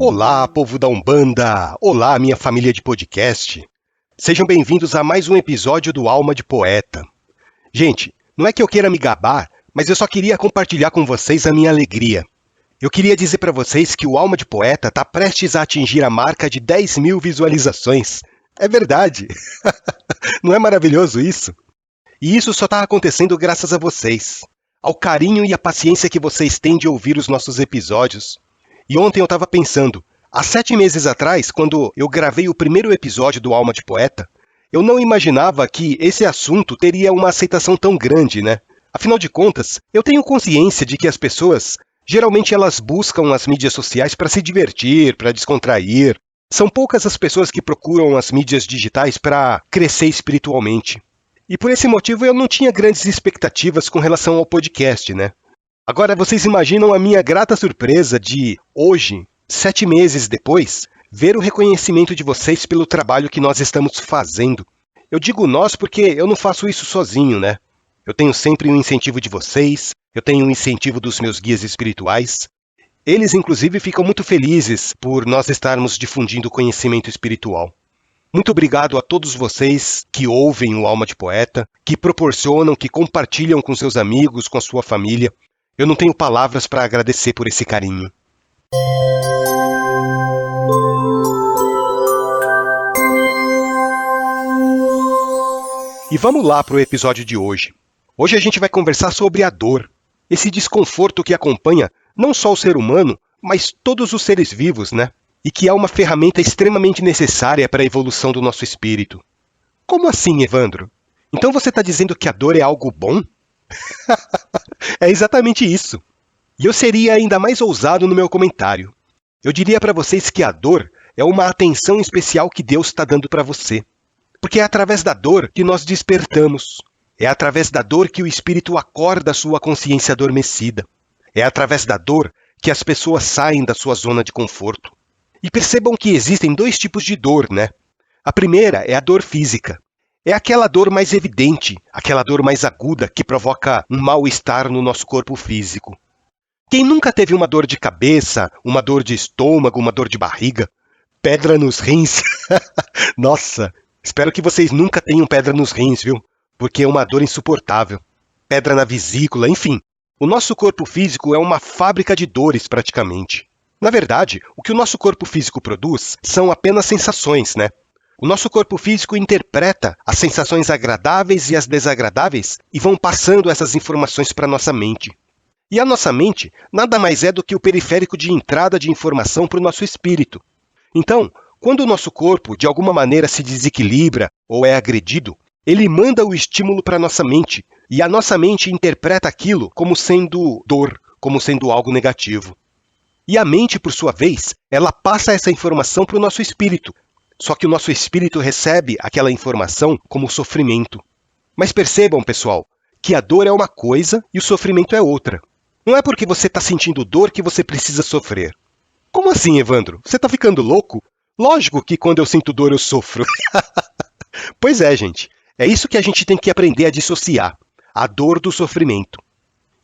Olá, povo da Umbanda! Olá, minha família de podcast! Sejam bem-vindos a mais um episódio do Alma de Poeta. Gente, não é que eu queira me gabar, mas eu só queria compartilhar com vocês a minha alegria. Eu queria dizer para vocês que o Alma de Poeta está prestes a atingir a marca de 10 mil visualizações. É verdade! Não é maravilhoso isso? E isso só está acontecendo graças a vocês, ao carinho e à paciência que vocês têm de ouvir os nossos episódios. E ontem eu estava pensando, há 7 meses atrás, quando eu gravei o primeiro episódio do Alma de Poeta, eu não imaginava que esse assunto teria uma aceitação tão grande, né? Afinal de contas, eu tenho consciência de que as pessoas, geralmente elas buscam as mídias sociais para se divertir, para descontrair. São poucas as pessoas que procuram as mídias digitais para crescer espiritualmente. E por esse motivo eu não tinha grandes expectativas com relação ao podcast, né? Agora vocês imaginam a minha grata surpresa de, hoje, 7 meses depois, ver o reconhecimento de vocês pelo trabalho que nós estamos fazendo. Eu digo nós porque eu não faço isso sozinho, né? Eu tenho sempre um incentivo de vocês, eu tenho um incentivo dos meus guias espirituais. Eles, inclusive, ficam muito felizes por nós estarmos difundindo o conhecimento espiritual. Muito obrigado a todos vocês que ouvem o Alma de Poeta, que proporcionam, que compartilham com seus amigos, com a sua família. Eu não tenho palavras para agradecer por esse carinho. E vamos lá para o episódio de hoje. Hoje a gente vai conversar sobre a dor, esse desconforto que acompanha não só o ser humano, mas todos os seres vivos, né? E que é uma ferramenta extremamente necessária para a evolução do nosso espírito. Como assim, Evandro? Então você está dizendo que a dor é algo bom? É exatamente isso. E eu seria ainda mais ousado no meu comentário. Eu diria para vocês que a dor é uma atenção especial que Deus está dando para você. Porque é através da dor que nós despertamos. É através da dor que o espírito acorda a sua consciência adormecida. É através da dor que as pessoas saem da sua zona de conforto. E percebam que existem 2 tipos de dor, né? A primeira é a dor física. É aquela dor mais evidente, aquela dor mais aguda que provoca um mal-estar no nosso corpo físico. Quem nunca teve uma dor de cabeça, uma dor de estômago, uma dor de barriga? Pedra nos rins? Nossa, espero que vocês nunca tenham pedra nos rins, viu? Porque é uma dor insuportável. Pedra na vesícula, enfim. O nosso corpo físico é uma fábrica de dores, praticamente. Na verdade, o que o nosso corpo físico produz são apenas sensações, né? O nosso corpo físico interpreta as sensações agradáveis e as desagradáveis e vão passando essas informações para a nossa mente. E a nossa mente nada mais é do que o periférico de entrada de informação para o nosso espírito. Então, quando o nosso corpo de alguma maneira se desequilibra ou é agredido, ele manda o estímulo para a nossa mente e a nossa mente interpreta aquilo como sendo dor, como sendo algo negativo. E a mente, por sua vez, ela passa essa informação para o nosso espírito. Só que o nosso espírito recebe aquela informação como sofrimento. Mas percebam, pessoal, que a dor é uma coisa e o sofrimento é outra. Não é porque você está sentindo dor que você precisa sofrer. Como assim, Evandro? Você está ficando louco? Lógico que quando eu sinto dor eu sofro. Pois é, gente. É isso que a gente tem que aprender a dissociar. A dor do sofrimento.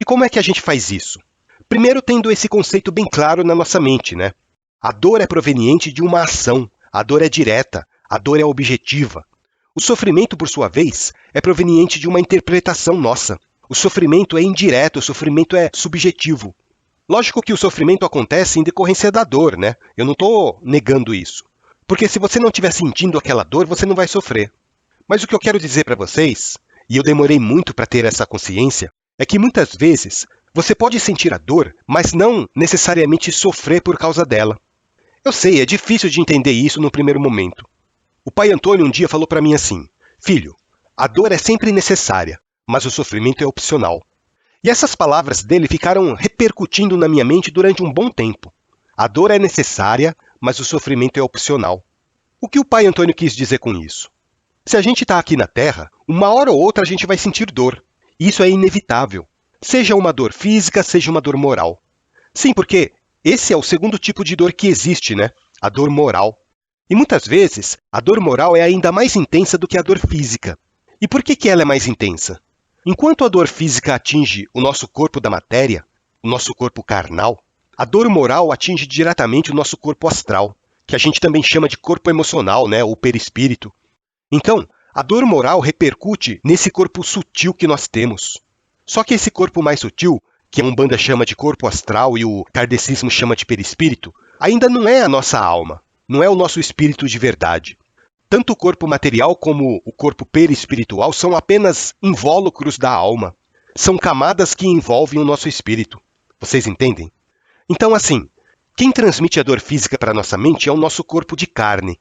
E como é que a gente faz isso? Primeiro tendo esse conceito bem claro na nossa mente, né? A dor é proveniente de uma ação. A dor é direta, a dor é objetiva. O sofrimento, por sua vez, é proveniente de uma interpretação nossa. O sofrimento é indireto, o sofrimento é subjetivo. Lógico que o sofrimento acontece em decorrência da dor, né? Eu não estou negando isso. Porque se você não estiver sentindo aquela dor, você não vai sofrer. Mas o que eu quero dizer para vocês, e eu demorei muito para ter essa consciência, é que muitas vezes você pode sentir a dor, mas não necessariamente sofrer por causa dela. Eu sei, é difícil de entender isso no primeiro momento. O pai Antônio um dia falou para mim assim: filho, a dor é sempre necessária, mas o sofrimento é opcional. E essas palavras dele ficaram repercutindo na minha mente durante um bom tempo. A dor é necessária, mas o sofrimento é opcional. O que o pai Antônio quis dizer com isso? Se a gente está aqui na Terra, uma hora ou outra a gente vai sentir dor. Isso é inevitável. Seja uma dor física, seja uma dor moral. Sim, porque esse é o segundo tipo de dor que existe, né? A dor moral. E muitas vezes, a dor moral é ainda mais intensa do que a dor física. E por que ela é mais intensa? Enquanto a dor física atinge o nosso corpo da matéria, o nosso corpo carnal, A dor moral atinge diretamente o nosso corpo astral, que a gente também chama de corpo emocional, né, ou perispírito. Então, a dor moral repercute nesse corpo sutil que nós temos. Só que esse corpo mais sutil, que a Umbanda chama de corpo astral e o kardecismo chama de perispírito, ainda não é a nossa alma, não é o nosso espírito de verdade. Tanto o corpo material como o corpo perispiritual são apenas invólucros da alma. São camadas que envolvem o nosso espírito. Vocês entendem? Então, assim, quem transmite a dor física para a nossa mente é o nosso corpo de carne.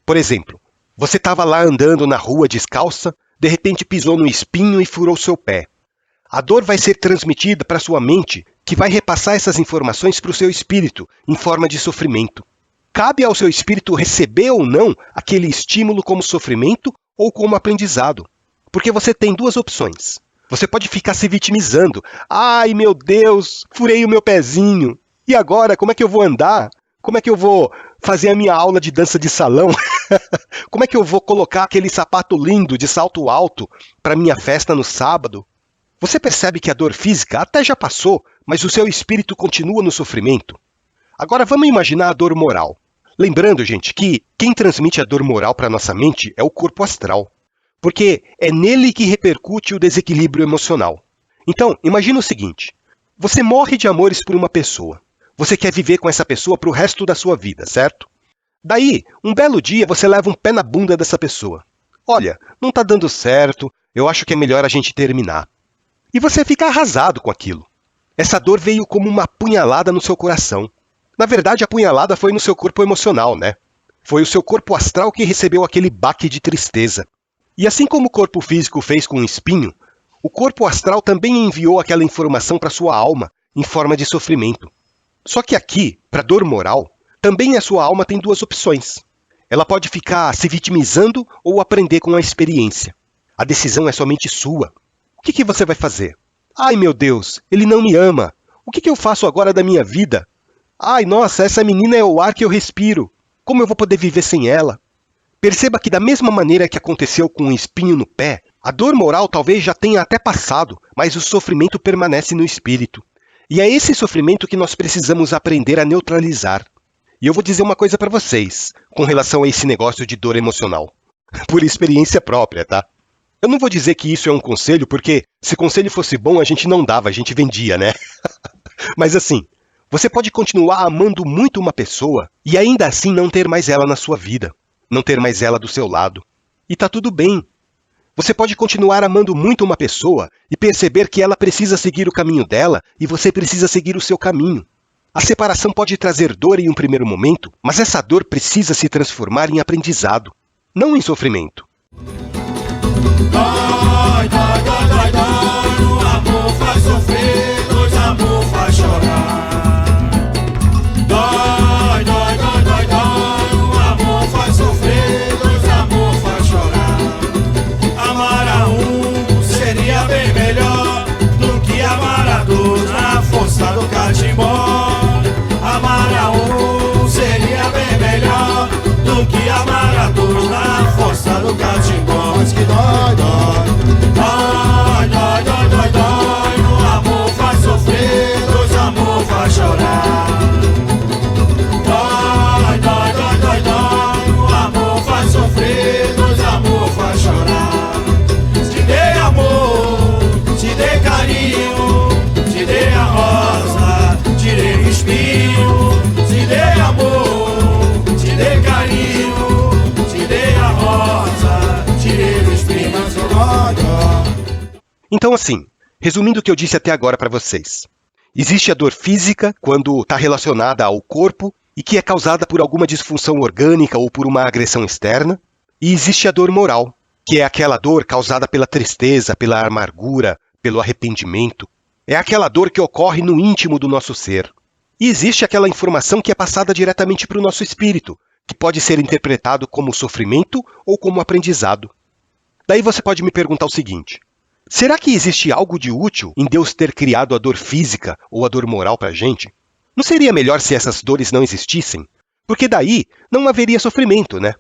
Por exemplo, você estava lá andando na rua descalça, de repente pisou no espinho e furou seu pé. A dor vai ser transmitida para sua mente, que vai repassar essas informações para o seu espírito, em forma de sofrimento. Cabe ao seu espírito receber ou não aquele estímulo como sofrimento ou como aprendizado. Porque você tem duas opções. Você pode ficar se vitimizando. Ai, meu Deus, furei o meu pezinho. E agora, como é que eu vou andar? Como é que eu vou fazer a minha aula de dança de salão? Como é que eu vou colocar aquele sapato lindo de salto alto para minha festa no sábado? Você percebe que a dor física até já passou, mas o seu espírito continua no sofrimento. Agora vamos imaginar a dor moral. Lembrando, gente, que quem transmite a dor moral para a nossa mente é o corpo astral. Porque é nele que repercute o desequilíbrio emocional. Então, imagina o seguinte. Você morre de amores por uma pessoa. Você quer viver com essa pessoa para o resto da sua vida, certo? Daí, um belo dia, você leva um pé na bunda dessa pessoa. Olha, não está dando certo, eu acho que é melhor a gente terminar. E você fica arrasado com aquilo. Essa dor veio como uma punhalada no seu coração. Na verdade, a punhalada foi no seu corpo emocional, né? Foi o seu corpo astral que recebeu aquele baque de tristeza. E assim como o corpo físico fez com o espinho, o corpo astral também enviou aquela informação para sua alma, em forma de sofrimento. Só que aqui, para a dor moral, também a sua alma tem duas opções. Ela pode ficar se vitimizando ou aprender com a experiência. A decisão é somente sua. O que você vai fazer? Ai, meu Deus, ele não me ama. O que eu faço agora da minha vida? Ai, nossa, essa menina é o ar que eu respiro. Como eu vou poder viver sem ela? Perceba que da mesma maneira que aconteceu com um espinho no pé, a dor moral talvez já tenha até passado, mas o sofrimento permanece no espírito. E é esse sofrimento que nós precisamos aprender a neutralizar. E eu vou dizer uma coisa para vocês, com relação a esse negócio de dor emocional. Por experiência própria, tá? Eu não vou dizer que isso é um conselho, porque se conselho fosse bom, a gente não dava, a gente vendia, né? Mas assim, você pode continuar amando muito uma pessoa e ainda assim não ter mais ela na sua vida, não ter mais ela do seu lado. E tá tudo bem. Você pode continuar amando muito uma pessoa e perceber que ela precisa seguir o caminho dela e você precisa seguir o seu caminho. A separação pode trazer dor em um primeiro momento, mas essa dor precisa se transformar em aprendizado, não em sofrimento. Dói, dói, dói, dói, dói, o amor faz sofrer, pois amor faz chorar. Dói, dói, dói, dói, dói, o amor faz sofrer, pois amor faz chorar. Amar a um seria bem melhor do que amar a dois na força do catimbó. Amar a um seria bem melhor do que amar a dois na força do catimbó. Mas que dói, dói, dói, dói, dói, dói, dói, o amor faz sofrer, pois amor faz chorar. Dói, dói, dói, dói, dói, o amor faz sofrer, pois amor faz chorar. Te dei amor, te dei carinho, te dei a rosa, tirei o espinho. Te dei amor, te dei carinho, te dei a rosa, tirei o espinho. Então assim, resumindo o que eu disse até agora para vocês. Existe a dor física, quando está relacionada ao corpo e que é causada por alguma disfunção orgânica ou por uma agressão externa. E existe a dor moral, que é aquela dor causada pela tristeza, pela amargura, pelo arrependimento. É aquela dor que ocorre no íntimo do nosso ser. E existe aquela informação que é passada diretamente para o nosso espírito, que pode ser interpretado como sofrimento ou como aprendizado. Daí você pode me perguntar o seguinte: será que existe algo de útil em Deus ter criado a dor física ou a dor moral para a gente? Não seria melhor se essas dores não existissem? Porque daí não haveria sofrimento, né?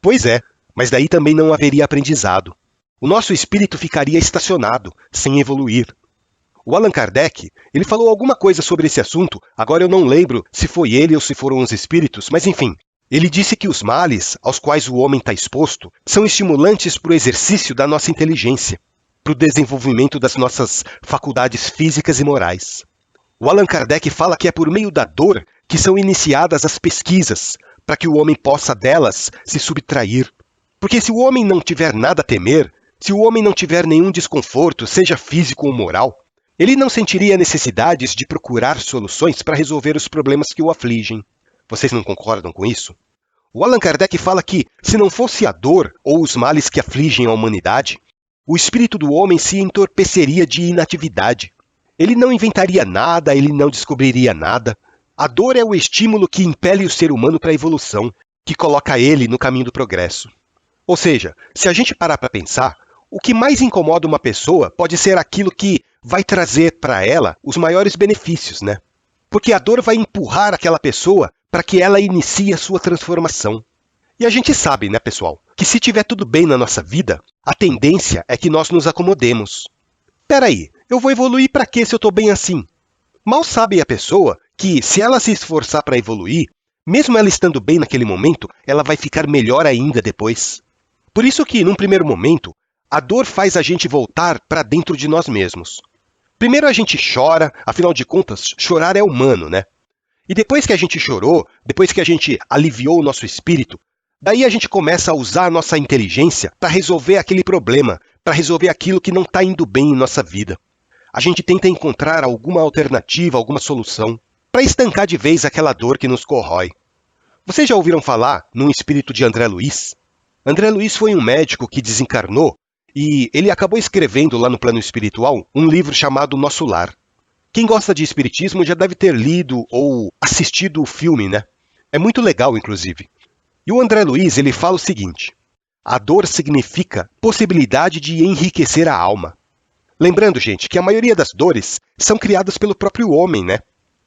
Pois é, mas daí também não haveria aprendizado. O nosso espírito ficaria estacionado, sem evoluir. O Allan Kardec, ele falou alguma coisa sobre esse assunto, agora eu não lembro se foi ele ou se foram os espíritos, mas enfim. Ele disse que os males aos quais o homem está exposto são estimulantes para o exercício da nossa inteligência, para o desenvolvimento das nossas faculdades físicas e morais. O Allan Kardec fala que é por meio da dor que são iniciadas as pesquisas, para que o homem possa delas se subtrair. Porque se o homem não tiver nada a temer, se o homem não tiver nenhum desconforto, seja físico ou moral, ele não sentiria necessidades de procurar soluções para resolver os problemas que o afligem. Vocês não concordam com isso? O Allan Kardec fala que, se não fosse a dor ou os males que afligem a humanidade, o espírito do homem se entorpeceria de inatividade. Ele não inventaria nada, ele não descobriria nada. A dor é o estímulo que impele o ser humano para a evolução, que coloca ele no caminho do progresso. Ou seja, se a gente parar para pensar, o que mais incomoda uma pessoa pode ser aquilo que vai trazer para ela os maiores benefícios, né? Porque a dor vai empurrar aquela pessoa para que ela inicie a sua transformação. E a gente sabe, né, pessoal, que se tiver tudo bem na nossa vida, a tendência é que nós nos acomodemos. Peraí, eu vou evoluir para quê se eu estou bem assim? Mal sabe a pessoa que, se ela se esforçar para evoluir, mesmo ela estando bem naquele momento, ela vai ficar melhor ainda depois. Por isso que, num primeiro momento, a dor faz a gente voltar para dentro de nós mesmos. Primeiro a gente chora, afinal de contas, chorar é humano, né? E depois que a gente chorou, depois que a gente aliviou o nosso espírito, daí a gente começa a usar a nossa inteligência para resolver aquele problema, para resolver aquilo que não está indo bem em nossa vida. A gente tenta encontrar alguma alternativa, alguma solução, para estancar de vez aquela dor que nos corrói. Vocês já ouviram falar num espírito de André Luiz? André Luiz foi um médico que desencarnou e ele acabou escrevendo lá no plano espiritual um livro chamado Nosso Lar. Quem gosta de espiritismo já deve ter lido ou assistido o filme, né? É muito legal, inclusive. E o André Luiz, ele fala o seguinte: a dor significa possibilidade de enriquecer a alma. Lembrando, gente, que a maioria das dores são criadas pelo próprio homem, né?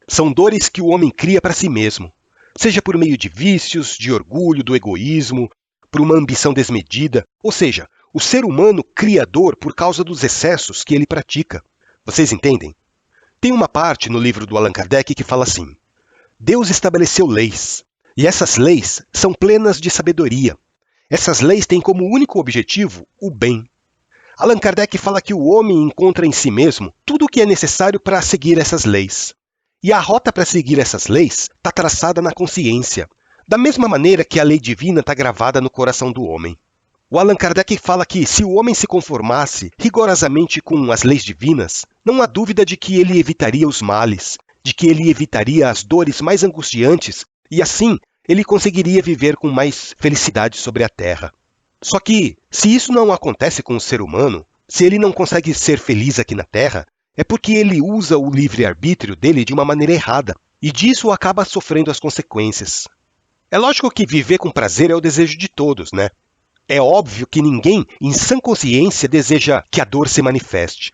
São dores que o homem cria para si mesmo, seja por meio de vícios, de orgulho, do egoísmo, por uma ambição desmedida, ou seja, o ser humano cria dor por causa dos excessos que ele pratica. Vocês entendem? Tem uma parte no livro do Allan Kardec que fala assim: Deus estabeleceu leis, e essas leis são plenas de sabedoria. Essas leis têm como único objetivo o bem. Allan Kardec fala que o homem encontra em si mesmo tudo o que é necessário para seguir essas leis. E a rota para seguir essas leis está traçada na consciência, da mesma maneira que a lei divina está gravada no coração do homem. O Allan Kardec fala que se o homem se conformasse rigorosamente com as leis divinas, não há dúvida de que ele evitaria os males, de que ele evitaria as dores mais angustiantes e assim ele conseguiria viver com mais felicidade sobre a Terra. Só que, se isso não acontece com o ser humano, se ele não consegue ser feliz aqui na Terra, é porque ele usa o livre-arbítrio dele de uma maneira errada, e disso acaba sofrendo as consequências. É lógico que viver com prazer é o desejo de todos, né? É óbvio que ninguém, em sã consciência, deseja que a dor se manifeste.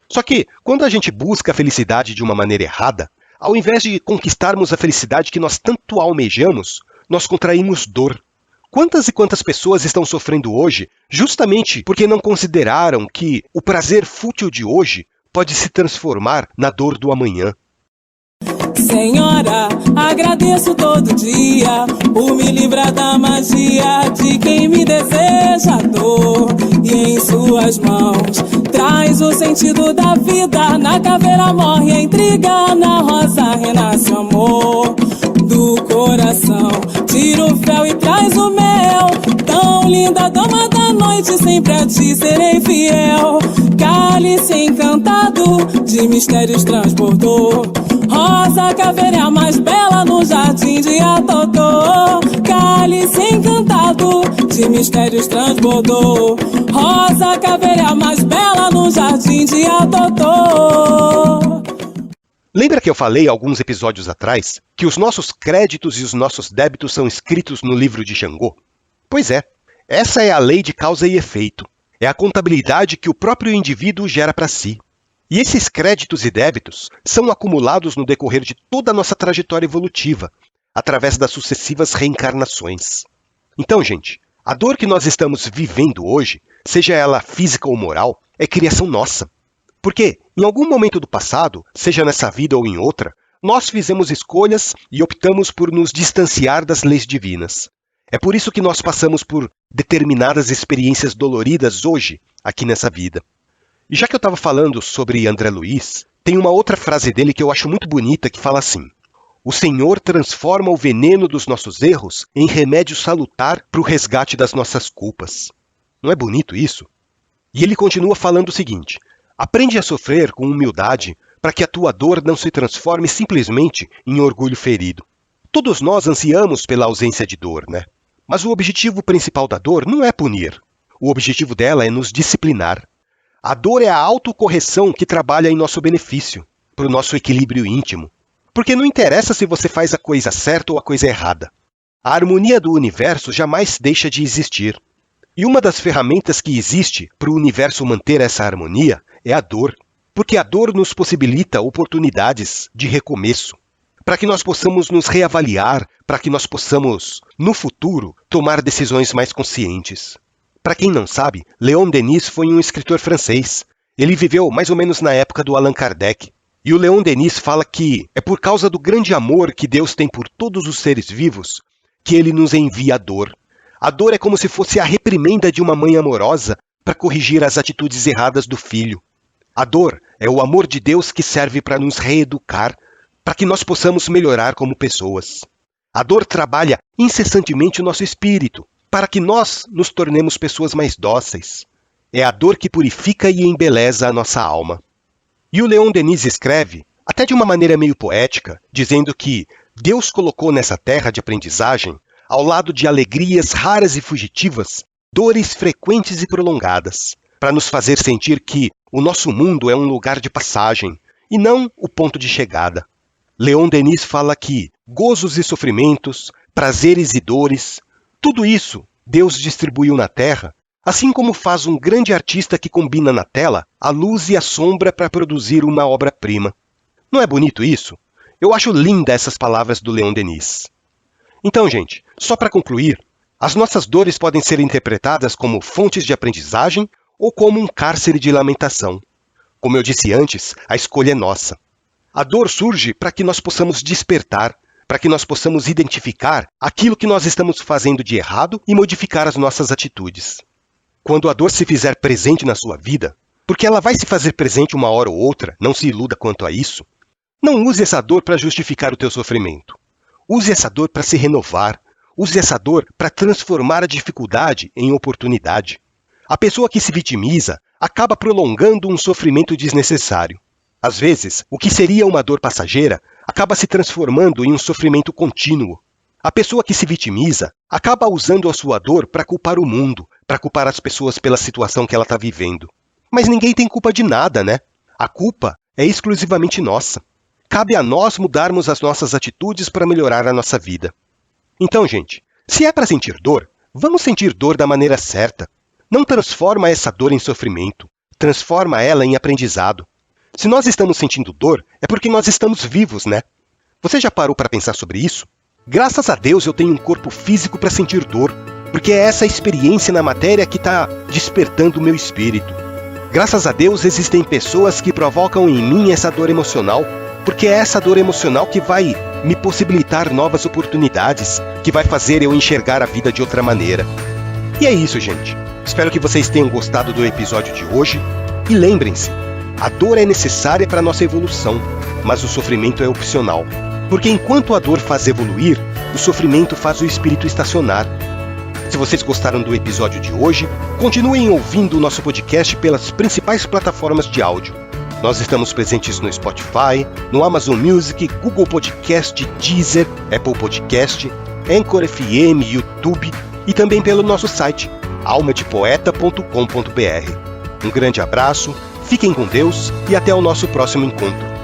Só que, quando a gente busca a felicidade de uma maneira errada, ao invés de conquistarmos a felicidade que nós tanto almejamos, nós contraímos dor. Quantas e quantas pessoas estão sofrendo hoje justamente porque não consideraram que o prazer fútil de hoje pode se transformar na dor do amanhã? Senhora, agradeço todo dia por me livrar da magia de quem me deseja dor. E em suas mãos traz o sentido da vida. Na caveira morre a intriga, na rosa renasce o amor. Do coração tira o véu e traz o mel. Tão linda dama da noite, sempre a ti serei fiel. Cálice encantado de mistérios transbordou. Rosa caveira é a mais bela no jardim de Atotô. Cálice encantado de mistérios transbordou. Rosa caveira é a mais bela no jardim de Atotô. Lembra que eu falei alguns episódios atrás que os nossos créditos e os nossos débitos são escritos no livro de Xangô? Pois é, essa é a lei de causa e efeito. É a contabilidade que o próprio indivíduo gera para si. E esses créditos e débitos são acumulados no decorrer de toda a nossa trajetória evolutiva, através das sucessivas reencarnações. Então, gente, a dor que nós estamos vivendo hoje, seja ela física ou moral, é criação nossa. Porque, em algum momento do passado, seja nessa vida ou em outra, nós fizemos escolhas e optamos por nos distanciar das leis divinas. É por isso que nós passamos por determinadas experiências doloridas hoje, aqui nessa vida. E já que eu estava falando sobre André Luiz, tem uma outra frase dele que eu acho muito bonita que fala assim: o Senhor transforma o veneno dos nossos erros em remédio salutar para o resgate das nossas culpas. Não é bonito isso? E ele continua falando o seguinte: aprende a sofrer com humildade para que a tua dor não se transforme simplesmente em orgulho ferido. Todos nós ansiamos pela ausência de dor, né? Mas o objetivo principal da dor não é punir. O objetivo dela é nos disciplinar. A dor é a autocorreção que trabalha em nosso benefício, para o nosso equilíbrio íntimo. Porque não interessa se você faz a coisa certa ou a coisa errada. A harmonia do universo jamais deixa de existir. E uma das ferramentas que existe para o universo manter essa harmonia é a dor. Porque a dor nos possibilita oportunidades de recomeço, para que nós possamos nos reavaliar, para que nós possamos, no futuro, tomar decisões mais conscientes. Para quem não sabe, Leon Denis foi um escritor francês. Ele viveu mais ou menos na época do Allan Kardec. E o Leon Denis fala que é por causa do grande amor que Deus tem por todos os seres vivos que ele nos envia a dor. A dor é como se fosse a reprimenda de uma mãe amorosa para corrigir as atitudes erradas do filho. A dor é o amor de Deus que serve para nos reeducar, para que nós possamos melhorar como pessoas. A dor trabalha incessantemente o nosso espírito, para que nós nos tornemos pessoas mais dóceis. É a dor que purifica e embeleza a nossa alma. E o Leon Denis escreve, até de uma maneira meio poética, dizendo que Deus colocou nessa terra de aprendizagem, ao lado de alegrias raras e fugitivas, dores frequentes e prolongadas, para nos fazer sentir que o nosso mundo é um lugar de passagem, e não o ponto de chegada. Leon Denis fala que gozos e sofrimentos, prazeres e dores, tudo isso Deus distribuiu na Terra, assim como faz um grande artista que combina na tela a luz e a sombra para produzir uma obra-prima. Não é bonito isso? Eu acho linda essas palavras do Leon Denis. Então, gente, só para concluir, as nossas dores podem ser interpretadas como fontes de aprendizagem ou como um cárcere de lamentação. Como eu disse antes, a escolha é nossa. A dor surge para que nós possamos despertar, para que nós possamos identificar aquilo que nós estamos fazendo de errado e modificar as nossas atitudes. Quando a dor se fizer presente na sua vida, porque ela vai se fazer presente uma hora ou outra, não se iluda quanto a isso, não use essa dor para justificar o teu sofrimento. Use essa dor para se renovar. Use essa dor para transformar a dificuldade em oportunidade. A pessoa que se vitimiza acaba prolongando um sofrimento desnecessário. Às vezes, o que seria uma dor passageira acaba se transformando em um sofrimento contínuo. A pessoa que se vitimiza acaba usando a sua dor para culpar o mundo, para culpar as pessoas pela situação que ela está vivendo. Mas ninguém tem culpa de nada, né? A culpa é exclusivamente nossa. Cabe a nós mudarmos as nossas atitudes para melhorar a nossa vida. Então, gente, se é para sentir dor, vamos sentir dor da maneira certa. Não transforma essa dor em sofrimento. Transforma ela em aprendizado. Se nós estamos sentindo dor, é porque nós estamos vivos, né? Você já parou para pensar sobre isso? Graças a Deus eu tenho um corpo físico para sentir dor, porque é essa experiência na matéria que está despertando o meu espírito. Graças a Deus existem pessoas que provocam em mim essa dor emocional, porque é essa dor emocional que vai me possibilitar novas oportunidades, que vai fazer eu enxergar a vida de outra maneira. E é isso, gente. Espero que vocês tenham gostado do episódio de hoje. E lembrem-se, a dor é necessária para a nossa evolução, mas o sofrimento é opcional. Porque enquanto a dor faz evoluir, o sofrimento faz o espírito estacionar. Se vocês gostaram do episódio de hoje, continuem ouvindo o nosso podcast pelas principais plataformas de áudio. Nós estamos presentes no Spotify, no Amazon Music, Google Podcast, Deezer, Apple Podcast, Anchor FM, YouTube e também pelo nosso site, almadepoeta.com.br. Um grande abraço, fiquem com Deus e até o nosso próximo encontro.